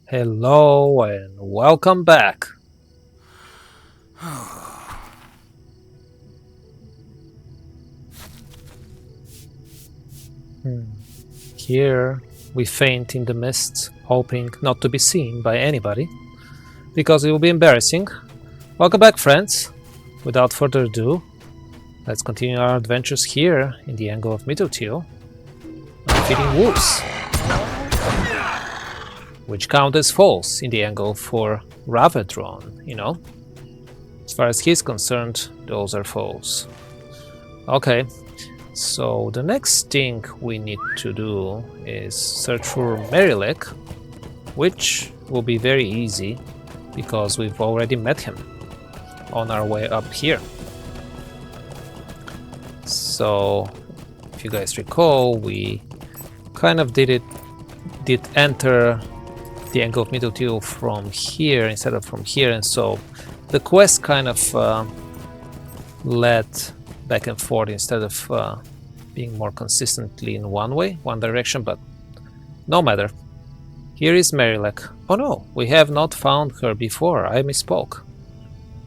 Hello and welcome back. Hmm. Here we faint in the mist, hoping not to be seen by anybody, because it will be embarrassing. Welcome back, friends. Without further ado, let's continue our adventures here in the angle of Mittelteil, defeating wolves, which count as foes in the angle for Ravedron, As far as he's concerned, those are foes. Okay, so the next thing we need to do is search for Merilek, which will be very easy because we've already met him on our way up here. So if you guys recall, we kind of did enter the angle of Mittelteil from here instead of from here, and so the quest kind of led back and forth instead of being more consistently in one direction, but no matter. Here is Merilek. Oh no, we have not found her before. I misspoke.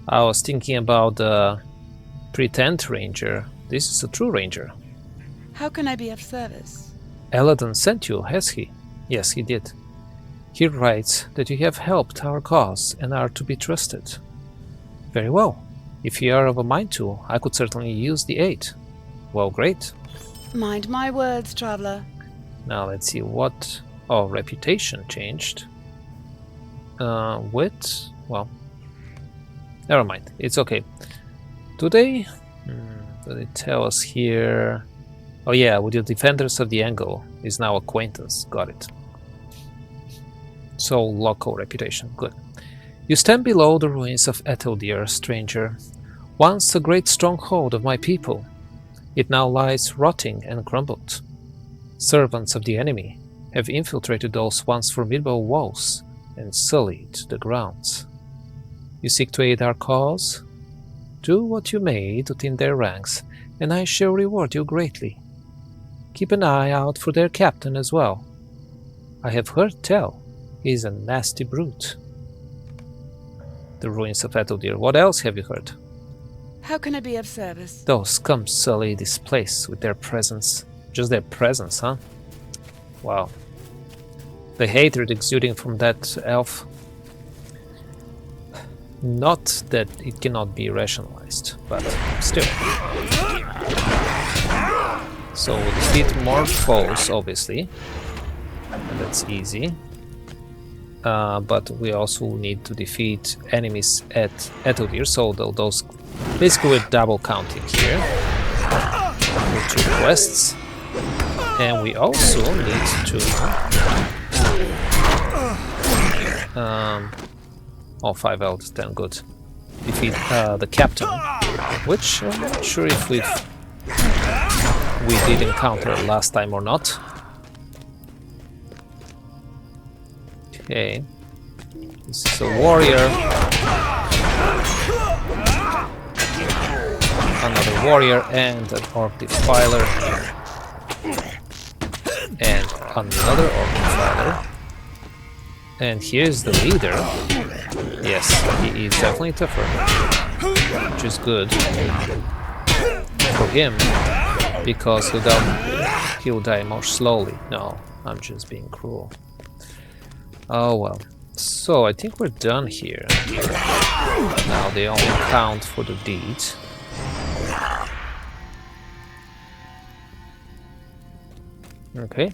I was thinking about the pretend ranger. This is a true ranger. How can I be of service? Eladon sent you, has he? Yes, he did. He writes that you have helped our cause and are to be trusted. Very well. If you are of a mind to, I could certainly use the aid. Well, great. Mind my words, traveler. Now let's see what... Oh, reputation changed. Well, never mind. It's okay. Do they tell us here? Oh yeah, with the defenders of the angle is now acquaintance. Got it. So local reputation. Good. You stand below the ruins of Etheldir, stranger. Once a great stronghold of my people. It now lies rotting and crumbled. Servants of the enemy have infiltrated those once formidable walls and sullied the grounds. You seek to aid our cause? Do what you may to thin their ranks, and I shall reward you greatly. Keep an eye out for their captain as well. I have heard tell he is a nasty brute. The ruins of Etheldir. What else have you heard? How can I be of service? Those scum sully this place with their presence. Just their presence, huh? Wow. The hatred exuding from that elf. Not that it cannot be rationalized, but still. So we defeat more foes, obviously. And that's easy. But we also need to defeat enemies at Etheldir, so those basically we're double counting here with 2 quests. And we also need to oh, 5 elves, then good. Defeat the captain, which I'm not sure if we did encounter last time or not. Okay, this is a warrior. Another warrior and an orc defiler. And another orc defiler. And here's the leader. Yes, he is definitely tougher, which is good for him, because he'll die more slowly. No, I'm just being cruel. Oh well. So I think we're done here. Now they only count for the deed. Okay.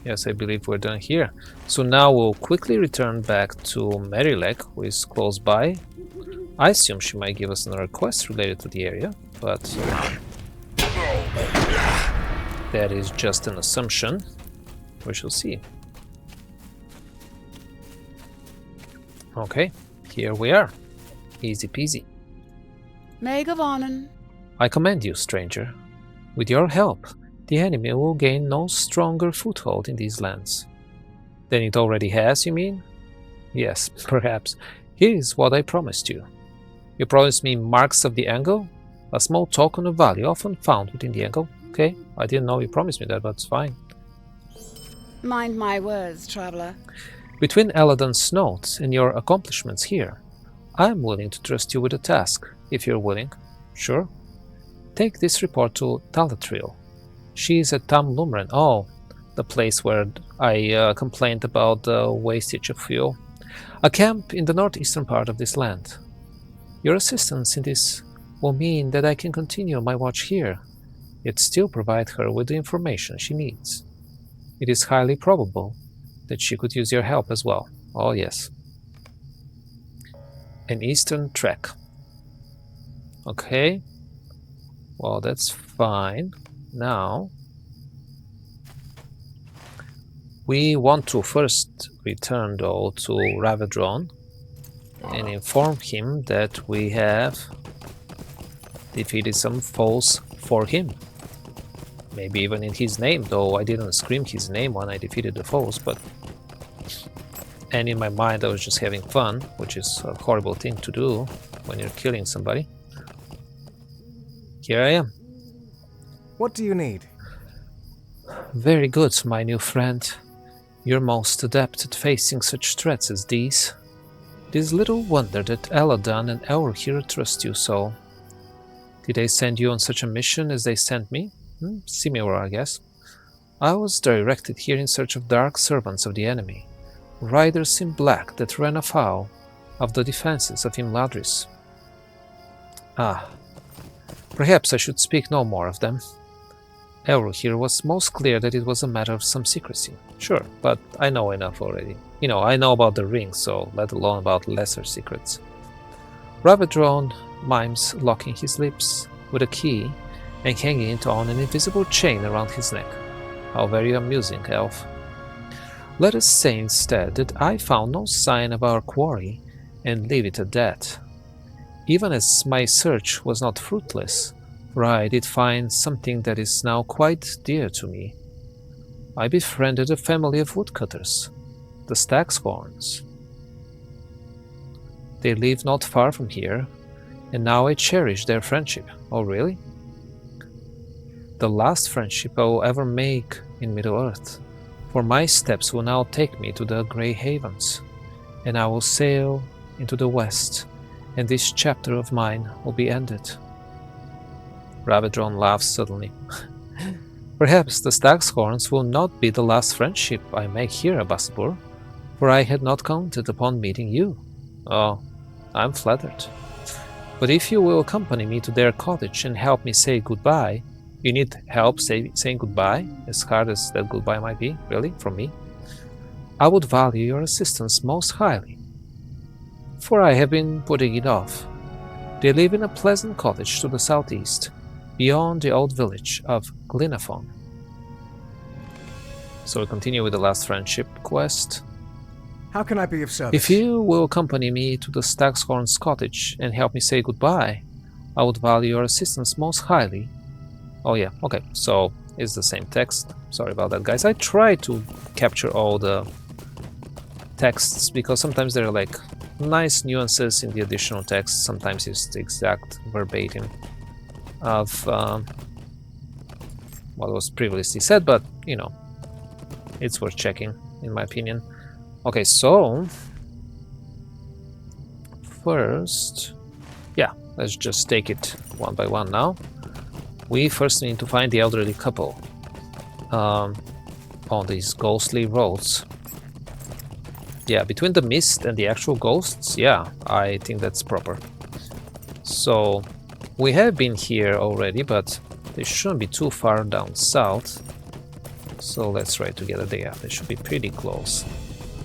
Yes, I believe we're done here. So now we'll quickly return back to Merilek, who is close by. I assume she might give us another quest related to the area, but that is just an assumption. We shall see. Okay, here we are. Easy peasy. Megavonen. I commend you, stranger. With your help, the enemy will gain no stronger foothold in these lands. Than it already has, you mean? Yes, perhaps. Here is what I promised you. You promised me marks of the angle, a small token of value often found within the angle. Okay, I didn't know you promised me that, but it's fine. Mind my words, traveler. Between Eladon's notes and your accomplishments here, I am willing to trust you with a task, if you're willing. Sure. Take this report to Talatril. She is at Tam Lumren. Oh, the place where I complained about the wastage of fuel. A camp in the northeastern part of this land. Your assistance in this will mean that I can continue my watch here, yet still provide her with the information she needs. It is highly probable that she could use your help as well. Oh yes. An eastern trek. Okay. Well, that's fine. Now, we want to first return though to Ravedron and inform him that we have defeated some foes for him. Maybe even in his name, though I didn't scream his name when I defeated the foes, but... And in my mind I was just having fun, which is a horrible thing to do when you're killing somebody. Here I am. What do you need? Very good, my new friend. You're most adept at facing such threats as these. It is little wonder that Eladon and Elrohir trust you so. Did they send you on such a mission as they sent me? Similar, I guess. I was directed here in search of dark servants of the enemy, riders in black that ran afoul of the defenses of Imladris. Ah, perhaps I should speak no more of them. Elrohir was most clear that it was a matter of some secrecy. Sure, but I know enough already. You know, I know about the ring, so let alone about lesser secrets. Ravedron mimes locking his lips with a key and hanging it on an invisible chain around his neck. How very amusing, elf. Let us say instead that I found no sign of our quarry and leave it at that. Even as my search was not fruitless, for I did find something that is now quite dear to me. I befriended a family of woodcutters, the Stagscorns. They live not far from here, and now I cherish their friendship. Oh, really? The last friendship I will ever make in Middle-earth, for my steps will now take me to the Grey Havens, and I will sail into the west, and this chapter of mine will be ended. Ravedron laughs suddenly. Perhaps the Stagscorns will not be the last friendship I make here, Abasabur, for I had not counted upon meeting you. Oh, I'm flattered. But if you will accompany me to their cottage and help me say goodbye, you need help saying goodbye, as hard as that goodbye might be, really, from me, I would value your assistance most highly, for I have been putting it off. They live in a pleasant cottage to the southeast, beyond the old village of Glynaphon. So we continue with the last friendship quest. How can I be of service? If you will accompany me to the Stagscorn's cottage and help me say goodbye, I would value your assistance most highly. Oh yeah, okay, so it's the same text. Sorry about that, guys. I try to capture all the texts because sometimes there are like nice nuances in the additional text. Sometimes it's the exact verbatim of what was previously said, but you know, it's worth checking in my opinion. Okay, so first, yeah, let's just take it one by one now. We first need to find the elderly couple on these ghostly roads. Yeah, between the mist and the actual ghosts, yeah, I think that's proper. So we have been here already, but they shouldn't be too far down south. So let's try to get a day off. They should be pretty close.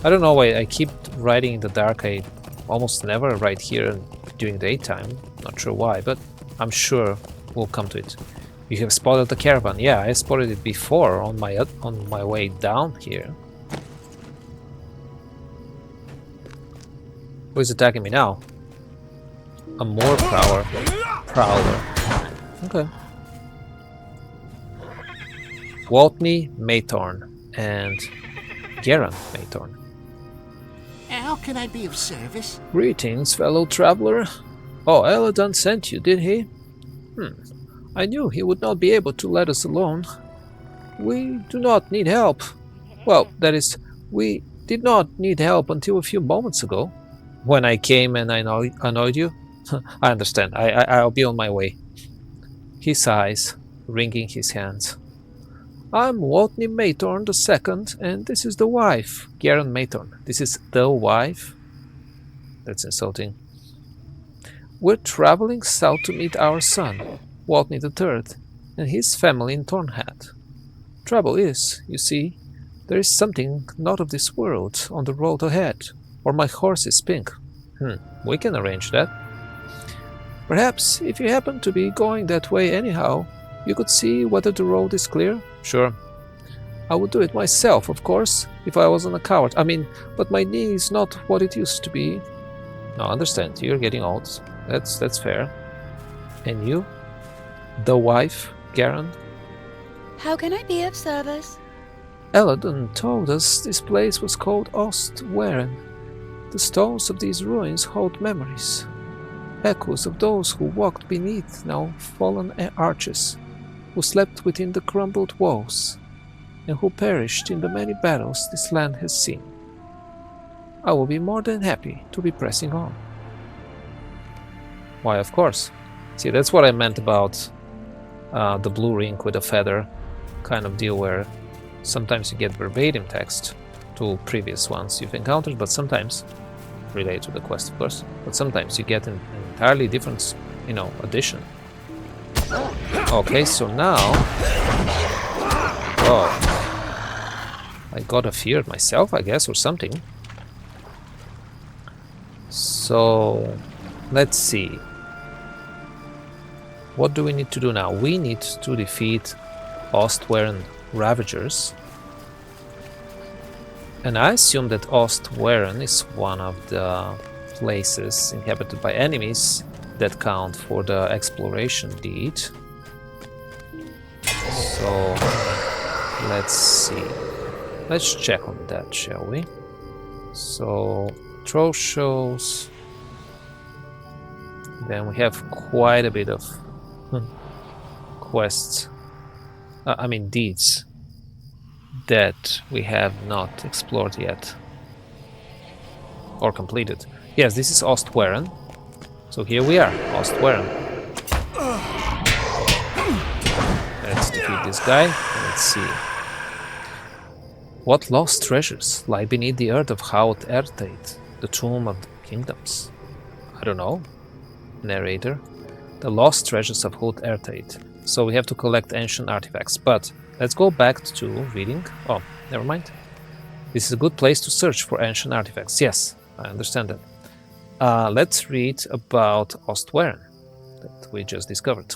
I don't know why I keep riding in the dark. I almost never ride here during daytime. Not sure why, but I'm sure we'll come to it. You have spotted the caravan. Yeah, I spotted it before on my way down here. Who is attacking me now? A more prowler. Okay. Waltney Maythorn and Garan Maythorn. How can I be of service? Greetings, fellow traveler. Oh, Eladon sent you, did he? I knew he would not be able to let us alone. We do not need help. Well, that is, we did not need help until a few moments ago. When I came and I annoyed you? I understand. I'll be on my way. He sighs, wringing his hands. I'm Watney Maytorn II, and this is the wife, Garen Maytorn. This is the wife? That's insulting. We're traveling south to meet our son, Watney III, and his family in Thornhat. Trouble is, you see, there is something not of this world on the road ahead, or my horse is pink. We can arrange that. Perhaps, if you happen to be going that way anyhow, you could see whether the road is clear? Sure. I would do it myself, of course, if I wasn't a coward. But my knee is not what it used to be. No, I understand. You're getting old. That's fair. And you? The wife, Garen? How can I be of service? Eladon told us this place was called Ostwaren. The stones of these ruins hold memories. Echoes of those who walked beneath now fallen arches, who slept within the crumbled walls, and who perished in the many battles this land has seen. I will be more than happy to be pressing on. Why, of course. See, that's what I meant about the blue ring with a feather kind of deal, where sometimes you get verbatim text to previous ones you've encountered, but sometimes relate to the quest, of course, but sometimes you get an entirely different, addition. Okay, so now... Oh. I got feared myself, I guess, or something. So... let's see. What do we need to do now? We need to defeat Ostwaren Ravagers. And I assume that Ostwaren is one of the places inhabited by enemies that count for the exploration deed. So, let's see. Let's check on that, shall we? So, throw shows. Then we have quite a bit of quests. Deeds that we have not explored yet or completed. Yes, this is Ostwaren. So here we are, Ostwaren. Let's defeat this guy. Let's see. What lost treasures lie beneath the earth of Haut Ertate, the tomb of the kingdoms? I don't know. Narrator. The lost treasures of Haut Ertate. So we have to collect ancient artifacts, but let's go back to reading. Oh, never mind. This is a good place to search for ancient artifacts. Yes, I understand that. Let's read about Ostwaren that we just discovered.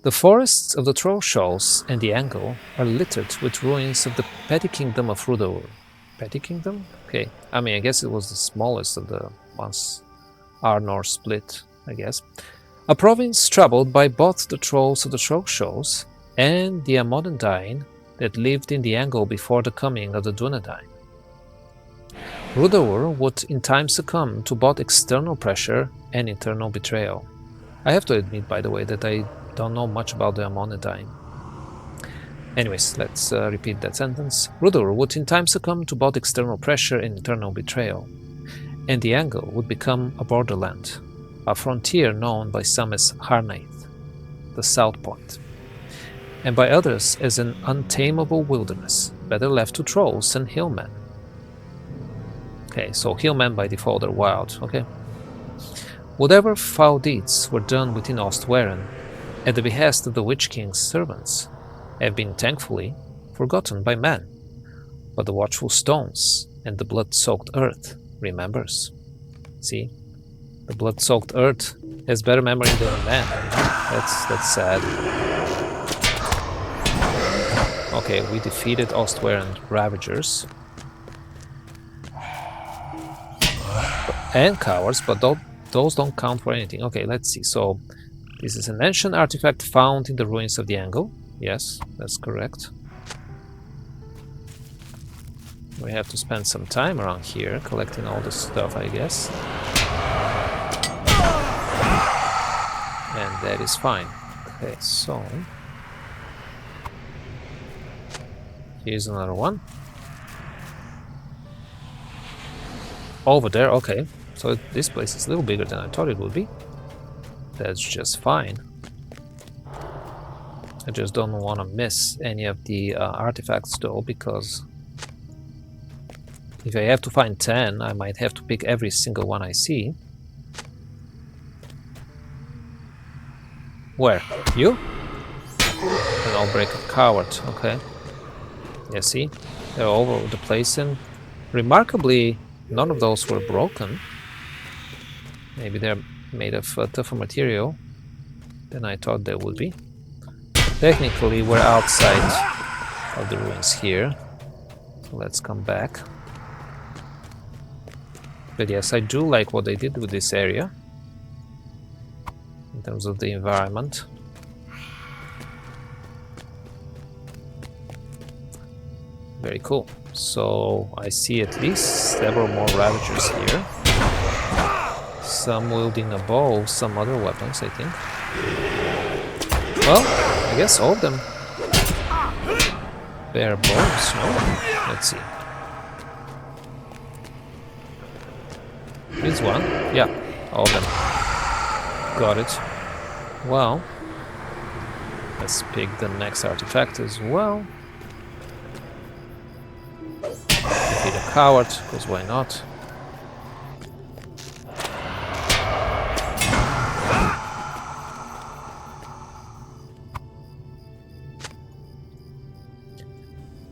The forests of the Trollshoals and the Angle are littered with ruins of the petty kingdom of Rudour. Petty kingdom? Okay. I guess it was the smallest of the ones. Arnor split, I guess. A province troubled by both the trolls of the Trollshoals and the Amodendine that lived in the Angle before the coming of the Dunedain. Rudour would in time succumb to both external pressure and internal betrayal. I have to admit, by the way, that I don't know much about the Amodendine. Anyways, let's repeat that sentence. Rudour would in time succumb to both external pressure and internal betrayal, and the Angle would become a borderland, a frontier known by some as Harnaith, the South Point, and by others as an untamable wilderness, better left to trolls and hillmen. Okay, so hillmen by default are wild, okay? Whatever foul deeds were done within Ostwaren, at the behest of the Witch King's servants, have been thankfully forgotten by men, but the watchful stones and the blood-soaked earth remembers. See? The blood-soaked earth has better memory than a man. That's sad. Okay, we defeated Ostwaren Ravagers. And cowards, but those don't count for anything. Okay, let's see. So, this is an ancient artifact found in the ruins of the Angle. Yes, that's correct. We have to spend some time around here collecting all the stuff, I guess. And that is fine. Okay, so... here's another one. Over there, okay. So this place is a little bigger than I thought it would be. That's just fine. I just don't want to miss any of the artifacts though, because if I have to find 10, I might have to pick every single one I see. Where? You? An unbroken coward, okay. Yeah, see? They're all over the place, and remarkably, none of those were broken. Maybe they're made of tougher material than I thought they would be. Technically, we're outside of the ruins here. So let's come back. But yes, I do like what they did with this area in terms of the environment. Very cool. So I see at least several more Ravagers here. Some wielding a bow, some other weapons, I think. Well, I guess all of them bear bows, no? Let's see. Here's one. Yeah, all of them. Got it. Well, let's pick the next artifact as well. Defeat a coward, because why not?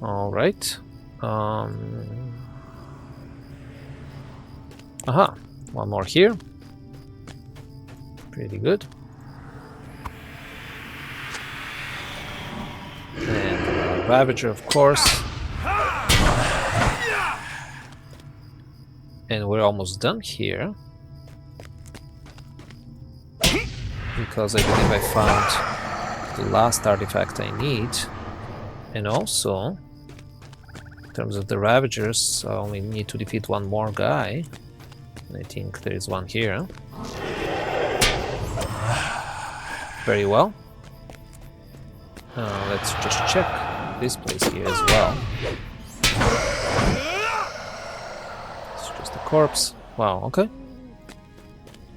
All right. Aha, one more here. Pretty good. And Ravager, of course. And we're almost done here. Because I believe I found the last artifact I need. And also, in terms of the Ravagers, I only need to defeat one more guy. And I think there is one here. Very well. Let's just check this place here as well. It's just a corpse. Wow, okay.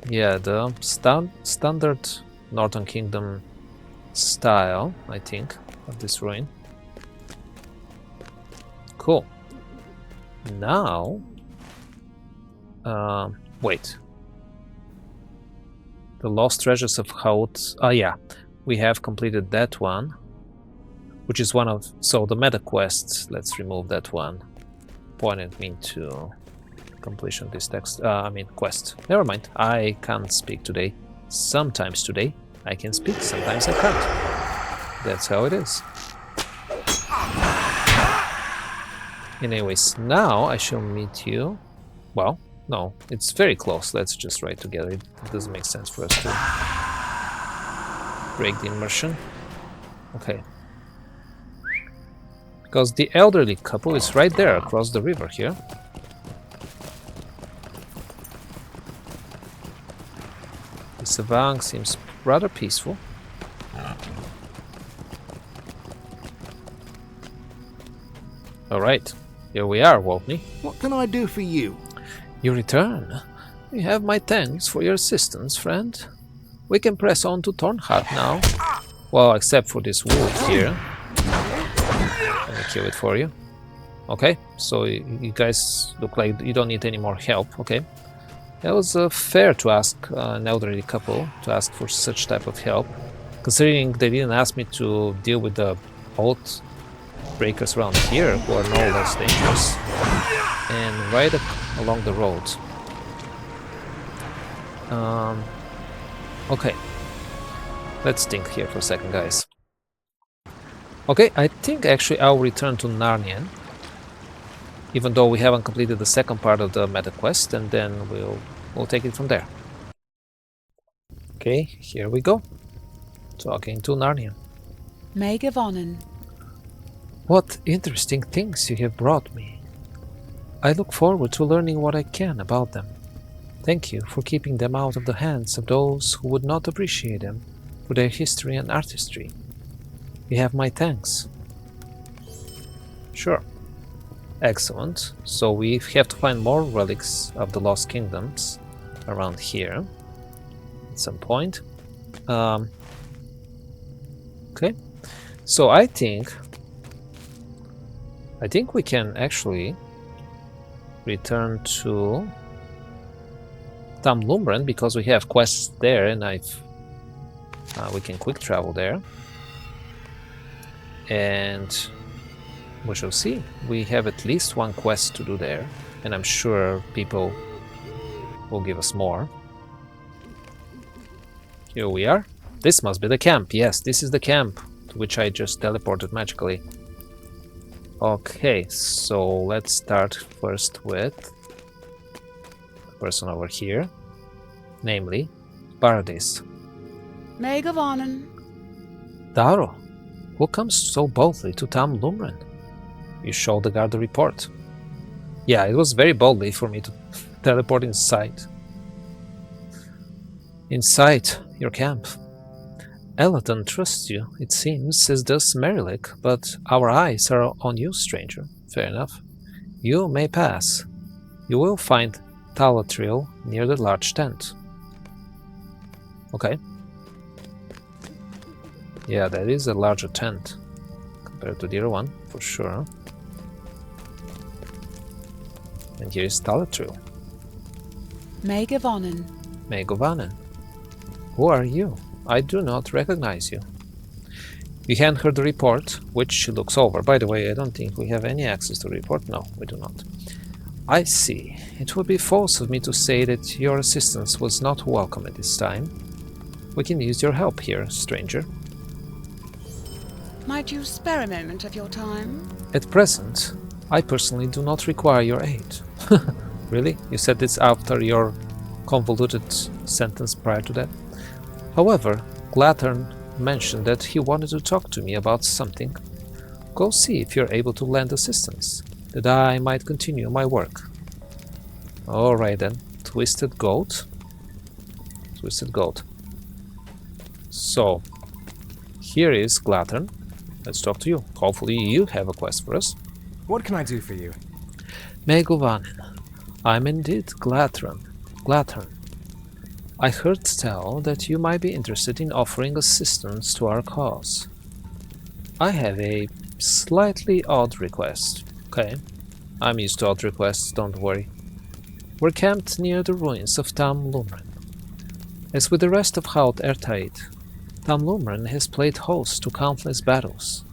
Yeah, the standard Northern Kingdom style, I think, of this ruin. Cool. Now, wait. The Lost Treasures of Haut. Oh yeah, we have completed that one, which is one of the meta quests. Let's remove that one. Pointed me to completion of this quest. Never mind. I can't speak today. Sometimes today I can speak. Sometimes I can't. That's how it is. Anyways, now I shall meet you. Well, no, it's very close. Let's just write together. It doesn't make sense for us to break the immersion. Okay. Because the elderly couple is right there across the river here. The savang seems rather peaceful. Alright, here we are, Wopney. What can I do for you? You return. You have my thanks for your assistance, friend. We can press on to Tornhart now. Well, except for this wolf here. Let me kill it for you. Okay, so you guys look like you don't need any more help, okay. That was fair to ask an elderly couple to ask for such type of help, considering they didn't ask me to deal with the oath breakers around here who are no less dangerous. And right along the road. Okay. Let's think here for a second, guys. Okay, I think actually I'll return to Narnia, even though we haven't completed the second part of the meta quest, and then we'll take it from there. Okay, here we go. Talking to Narnia. May Gavonnen. What interesting things you have brought me. I look forward to learning what I can about them. Thank you for keeping them out of the hands of those who would not appreciate them for their history and artistry. You have my thanks. Sure. Excellent. So we have to find more relics of the Lost Kingdoms around here at some point. Okay. So I think we can actually return to Tam Lumbren because we have quests there, and we can quick travel there, and we shall see. We have at least one quest to do there, and I'm sure people will give us more. Here we are. This must be the camp. Yes, this is the camp to which I just teleported magically. Okay, so let's start first with the person over here, namely Paradis. Megavanen. Daro, who comes so boldly to Tam Lumren? You showed the guard the report. Yeah, it was very boldly for me to teleport inside your camp. Eladon trusts you, it seems, as does Merilik, but our eyes are on you, stranger. Fair enough. You may pass. You will find Talatril near the large tent. Okay. Yeah, that is a larger tent compared to the other one, for sure. And here is Talatril. Megavanen. Megavanen. Who are you? I do not recognize you. We hand her the report, which she looks over. By the way, I don't think we have any access to the report. No, we do not. I see. It would be false of me to say that your assistance was not welcome at this time. We can use your help here, stranger. Might you spare a moment of your time? At present, I personally do not require your aid. Really? You said this after your convoluted sentence prior to that? However, Glathern mentioned that he wanted to talk to me about something. Go see if you're able to lend assistance, that I might continue my work. Alright then, Twisted Goat. Twisted Goat. So, here is Glathern. Let's talk to you. Hopefully you have a quest for us. What can I do for you? Megavanen, I'm indeed Glathern. I heard tell that you might be interested in offering assistance to our cause. I have a slightly odd request. Okay, I'm used to odd requests, don't worry. We're camped near the ruins of Tam Lumren. As with the rest of Haut Ertaid, Tam Lumren has played host to countless battles,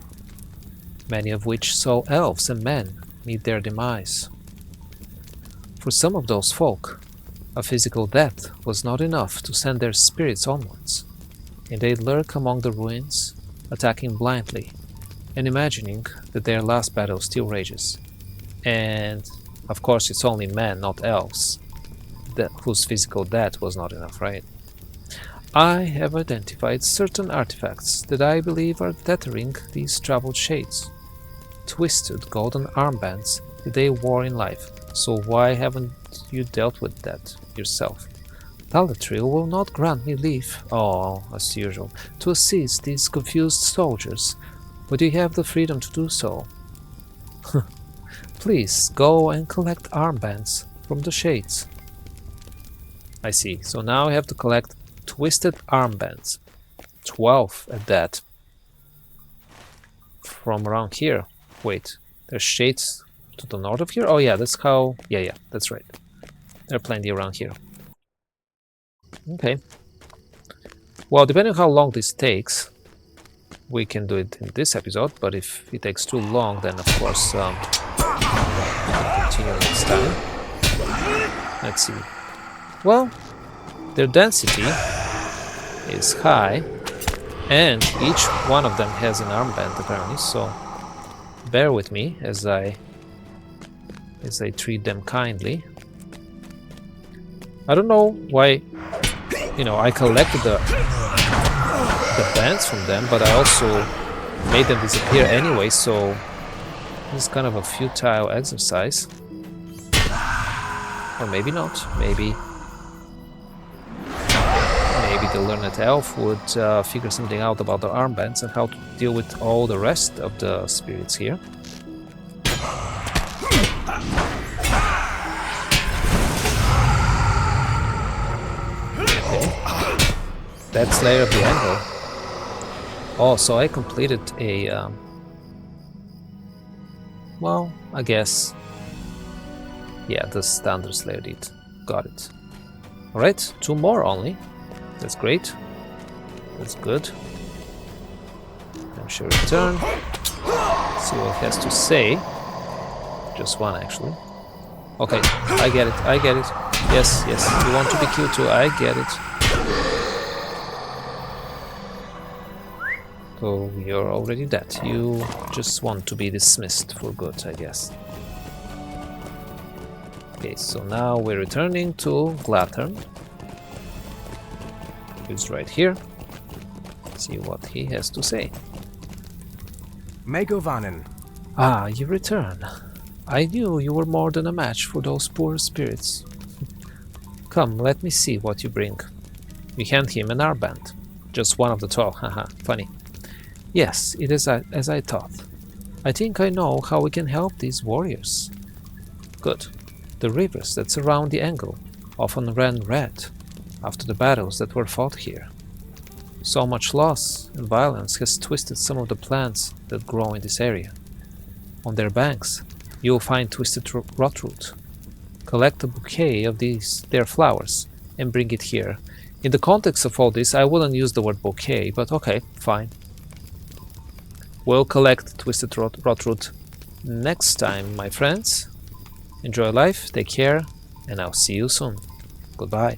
many of which saw elves and men meet their demise. For some of those folk, a physical death was not enough to send their spirits onwards, and they lurk among the ruins, attacking blindly, and imagining that their last battle still rages. And, of course, it's only men, not elves, whose physical death was not enough, right? I have identified certain artifacts that I believe are tethering these troubled shades. Twisted golden armbands that they wore in life. So why haven't you dealt with that yourself? Talatril will not grant me leave, as usual, to assist these confused soldiers, but you have the freedom to do so. Please go and collect armbands from the shades. I see, so now I have to collect twisted armbands. 12 at that. From around here. Wait, there's shades to the north of here? Oh yeah, that's how... Yeah, that's right. There are plenty around here. Okay. Well, depending on how long this takes, we can do it in this episode, but if it takes too long, then of course continue next time. Let's see. Well, their density is high, and each one of them has an armband apparently, so bear with me as I treat them kindly. I don't know why, I collected the bands from them, but I also made them disappear anyway, so this is kind of a futile exercise. Or maybe not. Maybe the learned elf would figure something out about the armbands and how to deal with all the rest of the spirits here. Okay. That's layer of the angle. Oh, so I completed a... well, I guess... yeah, the standard slayer did. Got it. Alright, 2 more only. That's great. That's good. I'm sure return. See what he has to say. Just 1 actually. Okay, I get it, I get it. Yes, yes, you want to be killed too, I get it. So you're already dead. You just want to be dismissed for good, I guess. Okay, so now we're returning to Glathern. He's right here. See what he has to say. Megovanen. Ah, you return. I knew you were more than a match for those poor spirits. Come, let me see what you bring. We hand him an armband. Just one of the 12, haha, funny. Yes, it is as I thought. I think I know how we can help these warriors. Good. The rivers that surround the angle often ran red after the battles that were fought here. So much loss and violence has twisted some of the plants that grow in this area. On their banks, you'll find twisted rotroot. Collect a bouquet of their flowers and bring it here. In the context of all this, I wouldn't use the word bouquet, but okay, fine. We'll collect twisted rotroot next time, my friends. Enjoy life, take care, and I'll see you soon. Goodbye.